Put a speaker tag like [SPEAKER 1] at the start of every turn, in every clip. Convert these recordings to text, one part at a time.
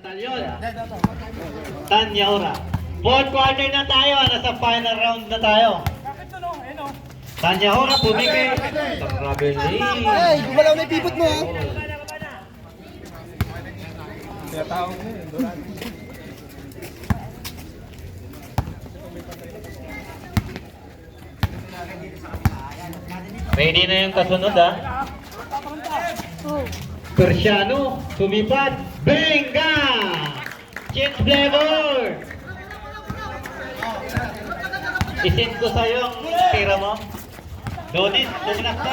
[SPEAKER 1] Talyon. Tanyaura. Fourth quarter na tayo. Nasa final round na tayo. Tanyaura, pumiki. Traveling.
[SPEAKER 2] Ay, gumalaw na yung pivot mo ha.
[SPEAKER 1] Ready na yung kasunod ha. Persiano, sumipat. Benga! Change flavor! Isin ko sa'yo ang tira mo. Donis, luminak ka.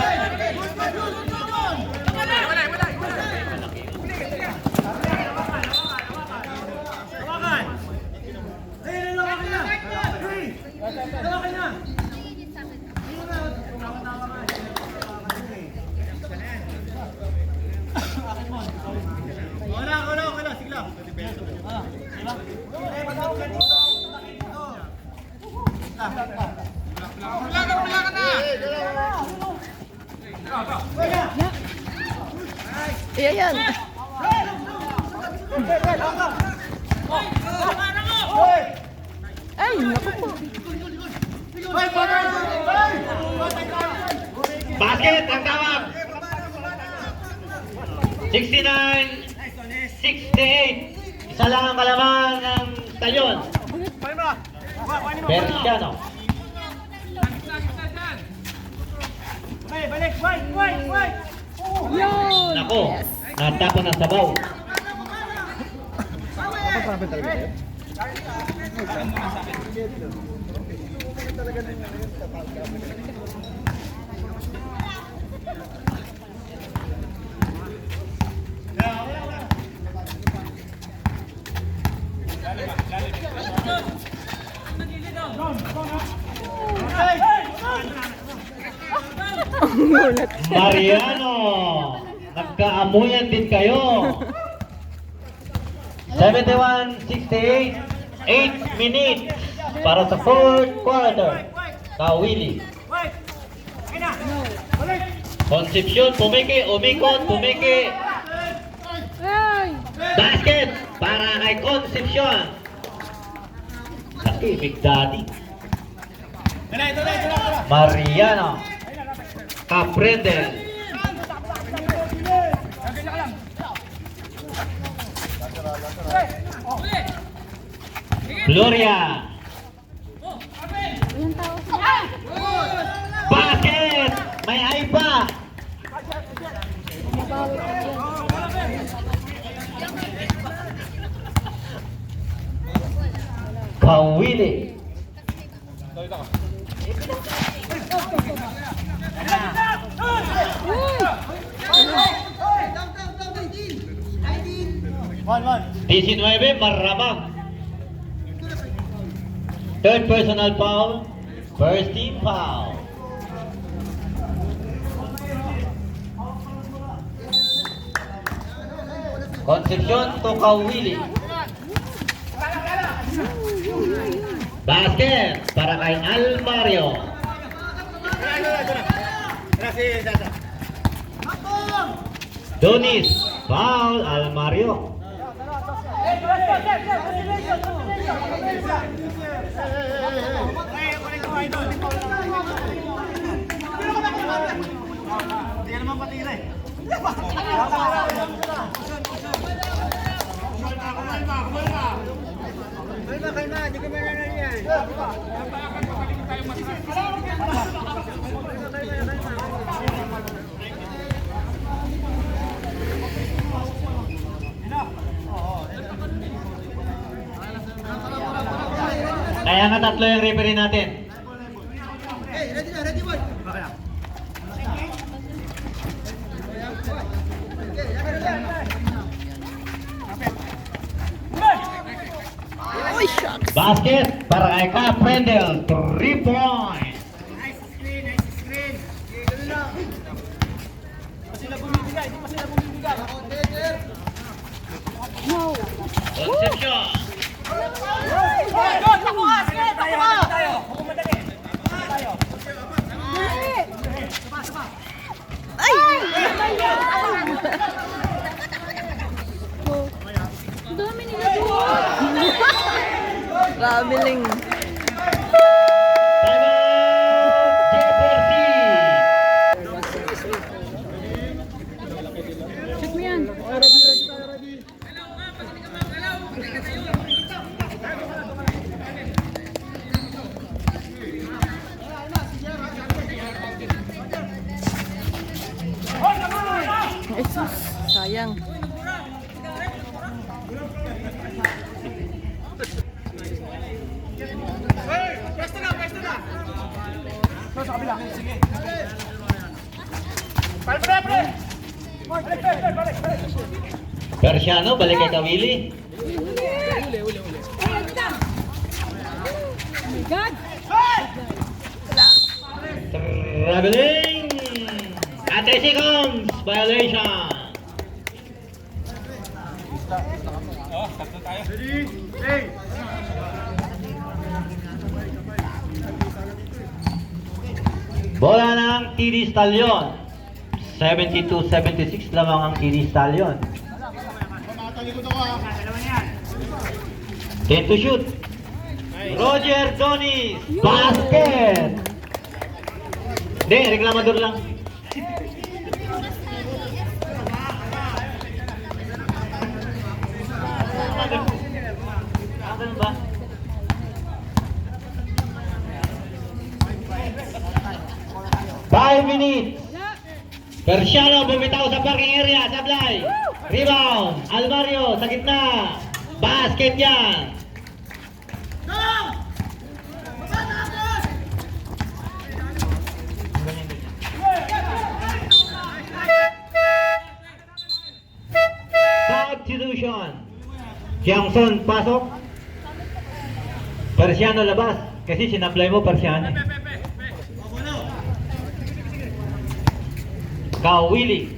[SPEAKER 3] Iya yan. Ay, naku po.
[SPEAKER 1] Basket ang tawag. 69-68. Isa lang ang kalaman ng Talyon. Persiano.
[SPEAKER 3] Yun!
[SPEAKER 1] Nako, natapon ng sabaw.
[SPEAKER 3] Mulat.
[SPEAKER 1] Mariano, nagkaamuyan din kayo. 71-68, 8 minutes para sa fourth quarter. Kawili. Concepcion, pumiki, umikot, pumiki.
[SPEAKER 3] Ay!
[SPEAKER 1] Basket para kay Concepcion. Laki, Big Daddy. Mariano. Caprendel. Gloria.
[SPEAKER 3] Ayun tao.
[SPEAKER 1] Basket! May ay pa.
[SPEAKER 3] Mabawi ka dyan.
[SPEAKER 1] Kawili. Diecinueve, Maramang. Third personal foul. First team foul. Concepcion to Kawili. Basket para kay Almario. Donis, foul Almario. Kaya nga tatlo yung referee natin.
[SPEAKER 2] Ready boy.
[SPEAKER 3] Ay, shucks.
[SPEAKER 1] Basket para kay Caprendel. 3 points.
[SPEAKER 2] Nice screen. Ganun lang. Di pa sila bumibigay.
[SPEAKER 3] No.
[SPEAKER 1] Concepcion.
[SPEAKER 3] Ay! Ay! Dami Traveling.
[SPEAKER 1] Time out! J4C!
[SPEAKER 3] Check mo yan. Jesus, sayang.
[SPEAKER 2] Pwesto na, pwesto na. Sa kabila. Sige. Pare, pare, pare. Balik, balik, balik, balik.
[SPEAKER 1] Persiano, balik kay Kawili.
[SPEAKER 3] God!
[SPEAKER 1] Traveling! At 3 seconds! Violation!
[SPEAKER 2] Ready? Hey!
[SPEAKER 1] Bola ng TD Stallion. 72-76 lamang ang TD Stallion.
[SPEAKER 2] Makatalikod ako ha. Dalawa na yan.
[SPEAKER 1] 10 to shoot. Roger Donis. Basket! Hindi, reklamador lang. Ganun ba? Five minutes. Persiano bumitaw sa parking area. Sablay. Rebound. Almario sa gitna. Basket yan. Substitution. Jiangson pasok. Persiano labas. Kasi sinablay mo Persiano. Kawili.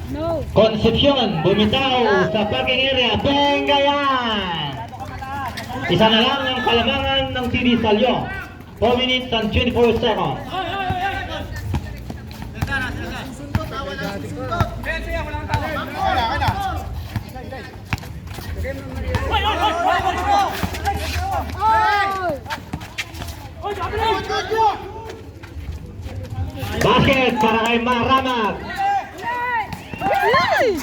[SPEAKER 3] No!
[SPEAKER 1] Concepcion bumitaw sa parking area. Benga yan! Isa na lang ang kalamangan ng TD Stallion. 4 minutes and 24 seconds. Basket para kay Maramat.
[SPEAKER 3] Ay!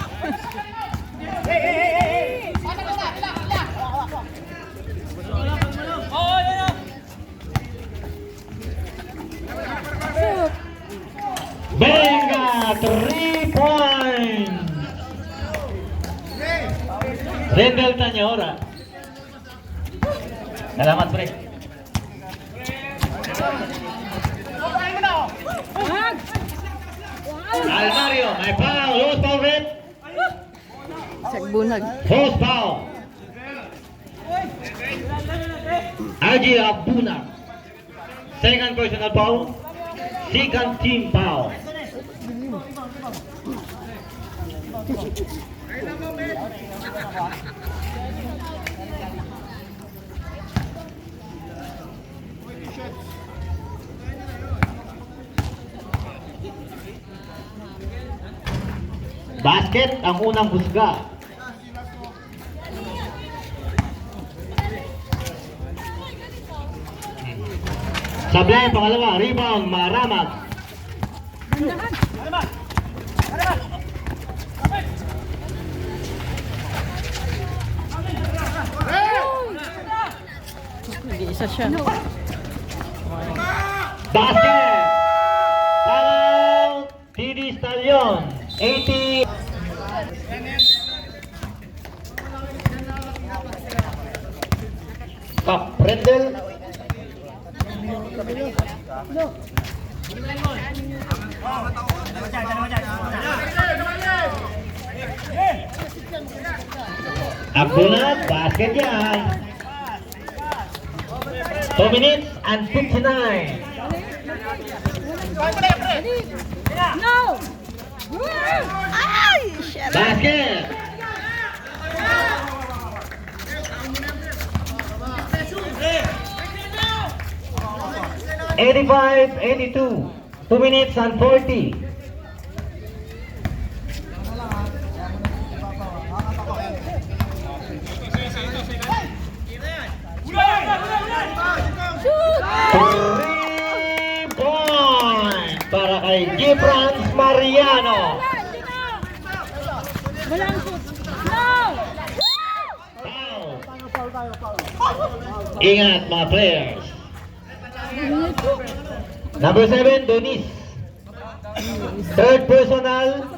[SPEAKER 3] Shoot!
[SPEAKER 1] Benga, 3 points. Rendel Tanyora. Salamat, pre.
[SPEAKER 3] Wag!
[SPEAKER 1] Almario, may foul. Who's foul, red?
[SPEAKER 3] Sagbunag.
[SPEAKER 1] Who's foul? Aji Abuna. Second personal foul. Second team foul. Basket ang unang husga. Sablay ang pangalawa, rebound, Maramat.
[SPEAKER 3] Bandahan! Nag-iisa siya. No.
[SPEAKER 1] Basket! Foul! TD Stallion, 80. Kap Rendel. Abdullah, basket yan. 2 minutes and 59.
[SPEAKER 3] No! Ay! Shit!
[SPEAKER 1] Basket! $85-82. 2 minutes and 40.
[SPEAKER 3] Shoot!
[SPEAKER 1] 3 points para kay Gifrans Mariano.
[SPEAKER 3] Walang shoot. No!
[SPEAKER 1] Foul. Ingat mga players. Number 7, Donis. Third personal,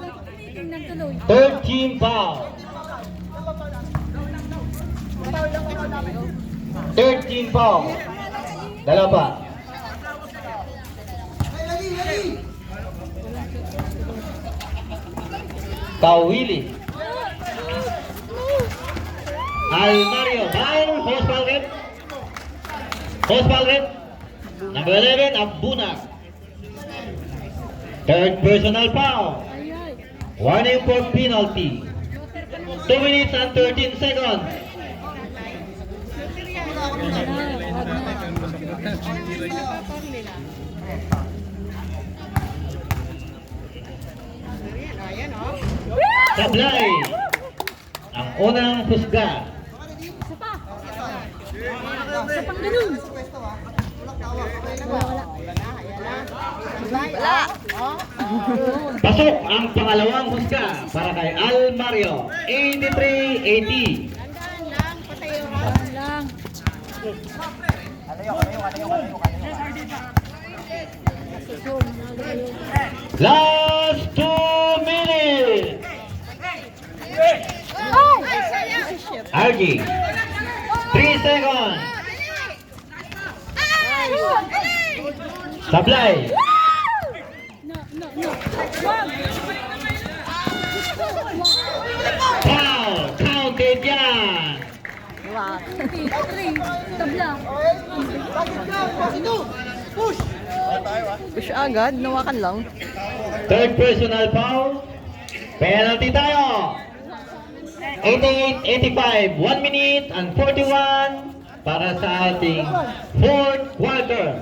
[SPEAKER 1] third team foul. Third team foul. Dalawa pa. Kawili. Almario. Foul. Host foul red. Host foul red. Number 11, Abuna. Third personal foul. Warning for penalty. 2 minutes and 13 seconds. Sablay. Ang unang husga.
[SPEAKER 3] Isa pa. Isa pang ganun. Wala.
[SPEAKER 1] Pasok ang pangalawang husga para kay Almario. 83-80.
[SPEAKER 3] Lang.
[SPEAKER 1] Last 2 minutes. RG. 3 seconds. Sablay.
[SPEAKER 3] No, no, no. Wag.
[SPEAKER 1] Foul. Counted yan.
[SPEAKER 3] Three. Tabla.
[SPEAKER 4] Push agad, nawakan lang.
[SPEAKER 1] Third personal foul. Penalty tayo. 88-85. 1 minute and 41 para sa ating fourth quarter.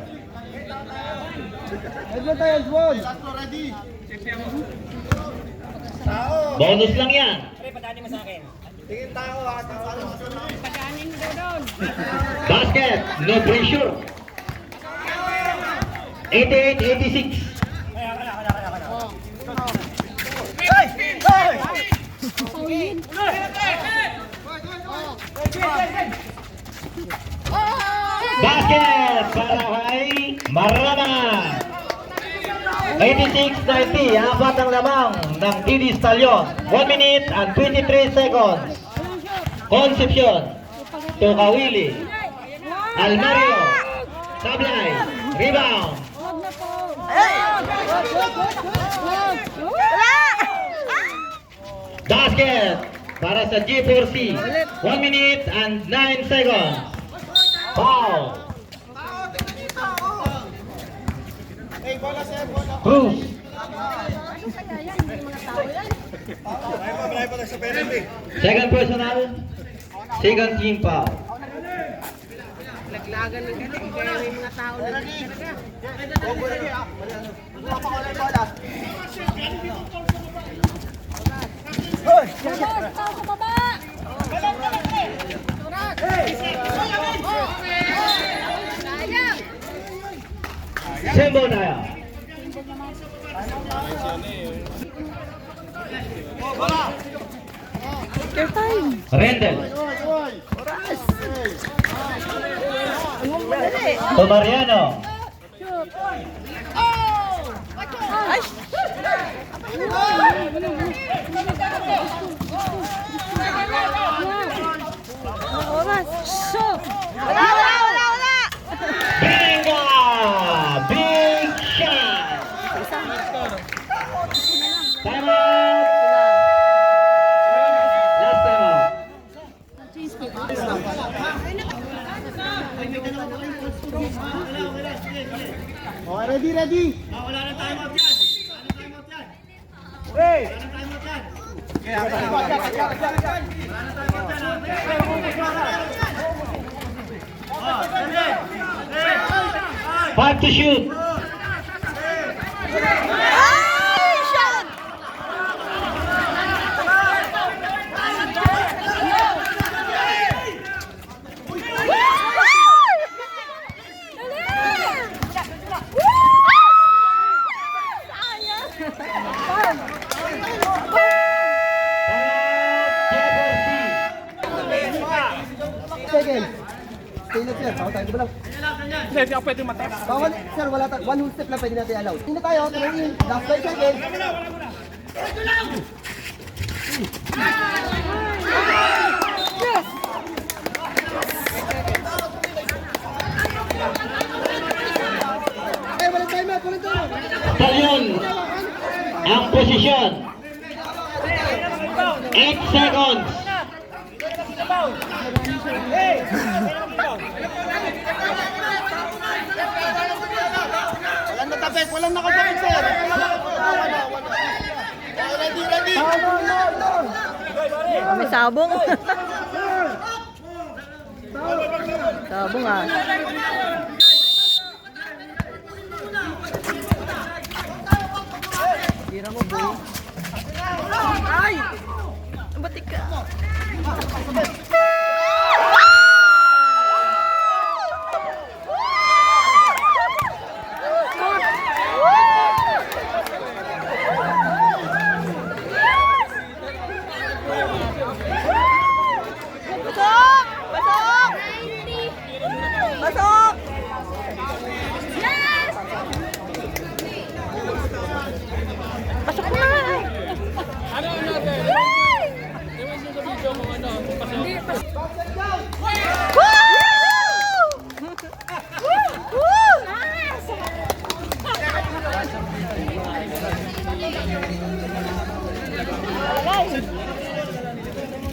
[SPEAKER 1] Bonus lang yan. Basket, no pressure. 88-86. Basket para kay Marama. 86-90, apat ang lamang ng TD Stallion. 1 minute and 23 seconds. Concepcion to Kawili. Almario. Sablay. Rebound.
[SPEAKER 3] Wag na po.
[SPEAKER 1] Basket para sa G4C. 1 minute and 9 seconds. Foul. Cruz. Second personal. Second team foul.
[SPEAKER 4] Laglagan ng galing, kaya may mga tao na
[SPEAKER 3] Baba, tao sa baba.
[SPEAKER 1] Sembo na yan.
[SPEAKER 4] Your time.
[SPEAKER 1] Rendel.
[SPEAKER 4] Ang madali.
[SPEAKER 1] To Mariano.
[SPEAKER 4] Ay! Oras.
[SPEAKER 3] Shoot.
[SPEAKER 4] Wala!
[SPEAKER 1] Benga! Big shot! Time out! Last time out.
[SPEAKER 2] Okay, ready. Wala na timeout yan. Hey!
[SPEAKER 1] Five to shoot.
[SPEAKER 4] Ay! Shot!
[SPEAKER 2] Hindi ako pwede mataas.
[SPEAKER 5] Bawal, sir, wala one whole step lang pwede natin allow. Tingnan tayo, tuloy in. Last 5 seconds. Eh, walang time out, walang time out.
[SPEAKER 1] Salyon, ang posisyon. 8 seconds.
[SPEAKER 5] Walang natapik, walang nakatapik, sir. Ready.
[SPEAKER 4] May sabong. Sabong ah. Tira mo, boy. Ay! Batik ka. Pasok! Pasok! Pasok!
[SPEAKER 3] Yes!
[SPEAKER 4] Pasok na!
[SPEAKER 3] Hindi, pas-
[SPEAKER 4] Woo! Woo!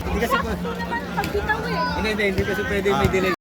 [SPEAKER 5] Hindi kasi
[SPEAKER 3] naman pagbitaw eh.
[SPEAKER 5] hindi kasi pwede may delay.